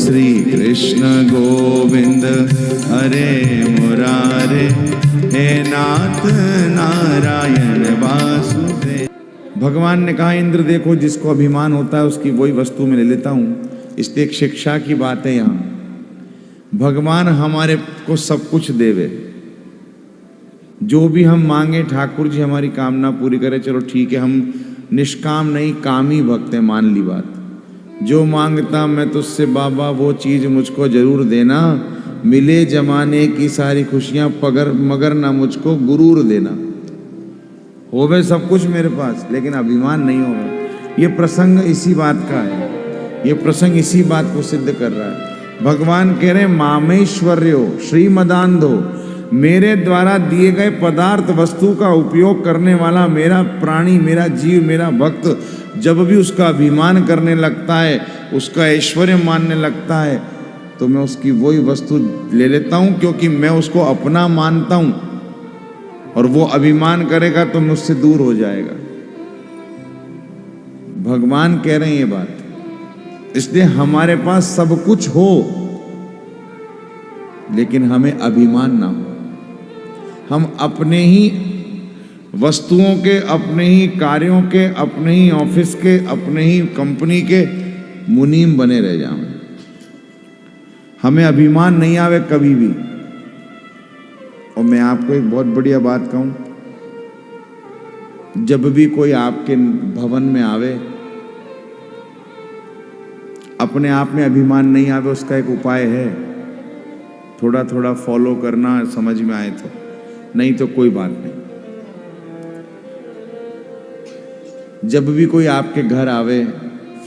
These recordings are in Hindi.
श्री कृष्ण गोविंद हरे मुरारे, हे नाथ नारायण वासुदेव। भगवान ने कहा इंद्र देखो, जिसको अभिमान होता है उसकी वही वस्तु में ले लेता हूँ। इसलिए एक शिक्षा की बात है यहाँ, भगवान हमारे को सब कुछ देवे, जो भी हम मांगे ठाकुर जी हमारी कामना पूरी करे। चलो ठीक है, हम निष्काम नहीं कामी भक्त हैं, मान ली बात। जो मांगता मैं तुझसे बाबा वो चीज मुझको जरूर देना, मिले जमाने की सारी खुशियां मगर ना मुझको गुरूर देना। होवे सब कुछ मेरे पास लेकिन अभिमान नहीं होवे। ये प्रसंग इसी बात का है, ये प्रसंग इसी बात को सिद्ध कर रहा है। भगवान कह रहे मामेश्वर्यो श्रीमदांधो, मेरे द्वारा दिए गए पदार्थ वस्तु का उपयोग करने वाला मेरा प्राणी, मेरा जीव, मेरा भक्त जब भी उसका अभिमान करने लगता है, उसका ऐश्वर्य मानने लगता है, तो मैं उसकी वही वस्तु ले लेता हूं, क्योंकि मैं उसको अपना मानता हूं। और वो अभिमान करेगा तो मुझसे दूर हो जाएगा। भगवान कह रहे हैं ये बात। इसलिए हमारे पास सब कुछ हो लेकिन हमें अभिमान ना हो। हम अपने ही वस्तुओं के, अपने ही कार्यों के, अपने ही ऑफिस के, अपने ही कंपनी के मुनीम बने रह जाएं। हमें अभिमान नहीं आवे कभी भी। और मैं आपको एक बहुत बढ़िया बात कहूं, जब भी कोई आपके भवन में आवे, अपने आप में अभिमान नहीं आवे, उसका एक उपाय है, थोड़ा थोड़ा फॉलो करना, समझ में आए तो, नहीं तो कोई बात नहीं। जब भी कोई आपके घर आवे,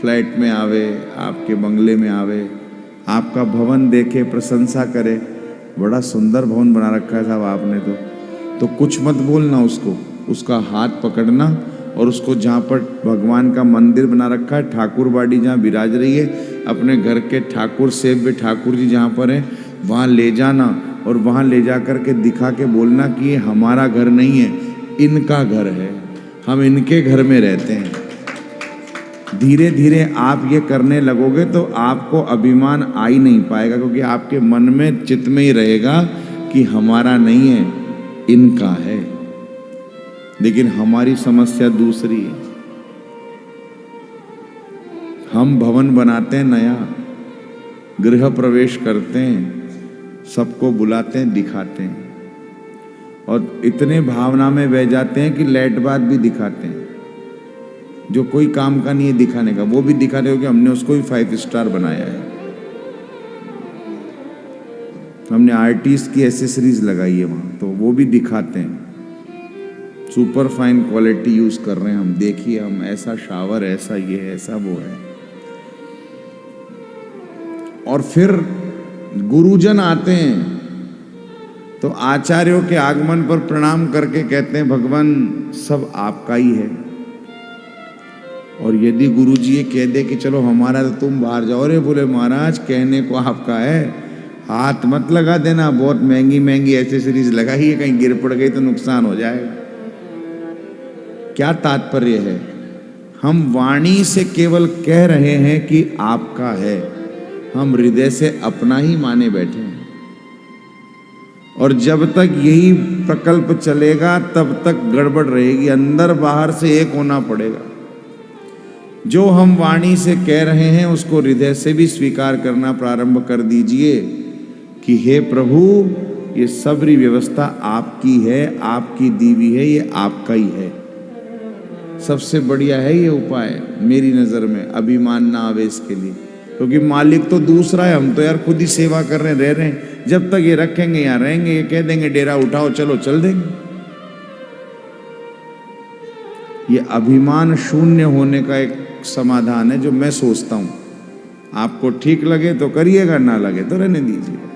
फ्लैट में आवे, आपके बंगले में आवे, आपका भवन देखे, प्रशंसा करे, बड़ा सुंदर भवन बना रखा है साहब आपने तो कुछ मत बोलना उसको, उसका हाथ पकड़ना और उसको जहाँ पर भगवान का मंदिर बना रखा है, ठाकुर बाड़ी जहाँ विराज रही है, अपने घर के ठाकुर सेव्य ठाकुर जी जहाँ पर है, वहाँ ले जाना और वहाँ ले जा कर के दिखा के बोलना कि ये हमारा घर नहीं है, इनका घर है, हम इनके घर में रहते हैं। धीरे धीरे आप ये करने लगोगे तो आपको अभिमान आ ही नहीं पाएगा, क्योंकि आपके मन में, चित्त में ही रहेगा कि हमारा नहीं है, इनका है। लेकिन हमारी समस्या दूसरी है। हम भवन बनाते हैं नया, गृह प्रवेश करते हैं, सबको बुलाते हैं, दिखाते हैं, और इतने भावना में बह जाते हैं कि लैट बात भी दिखाते हैं, जो कोई काम का नहीं है दिखाने का, वो भी दिखाते हो कि हमने उसको भी 5 स्टार बनाया है, हमने आर्टिस्ट की एसेसरीज लगाई है वहां, तो वो भी दिखाते हैं, सुपर फाइन क्वालिटी यूज कर रहे हैं हम, देखिए हम ऐसा शावर, ऐसा ये है, ऐसा वो है। और फिर गुरुजन आते हैं तो आचार्यों के आगमन पर प्रणाम करके कहते हैं भगवान सब आपका ही है। और यदि गुरुजी ये कह दे कि चलो हमारा तो तुम बाहर जाओ, रे बोले महाराज कहने को आपका है, हाथ मत लगा देना, बहुत महंगी महंगी एसेसरीज लगाई है, कहीं गिर पड़ गई तो नुकसान हो जाएगा। क्या तात्पर्य है? हम वाणी से केवल कह रहे हैं कि आपका है, हम हृदय से अपना ही माने बैठे हैं। और जब तक यही प्रकल्प चलेगा तब तक गड़बड़ रहेगी, अंदर बाहर से एक होना पड़ेगा। जो हम वाणी से कह रहे हैं उसको हृदय से भी स्वीकार करना प्रारंभ कर दीजिए कि हे प्रभु, ये सबरी व्यवस्था आपकी है, आपकी दीवी है, ये आपका ही है। सबसे बढ़िया है ये उपाय मेरी नजर में, अभिमान ना आवे इसके लिए, क्योंकि मालिक तो दूसरा है, हम तो यार खुद ही सेवा कर रहे हैं, रह रहे हैं। जब तक ये रखेंगे यहाँ रहेंगे, ये कह देंगे डेरा उठाओ चलो, चल देंगे। ये अभिमान शून्य होने का एक समाधान है जो मैं सोचता हूं। आपको ठीक लगे तो करिएगा, ना लगे तो रहने दीजिएगा।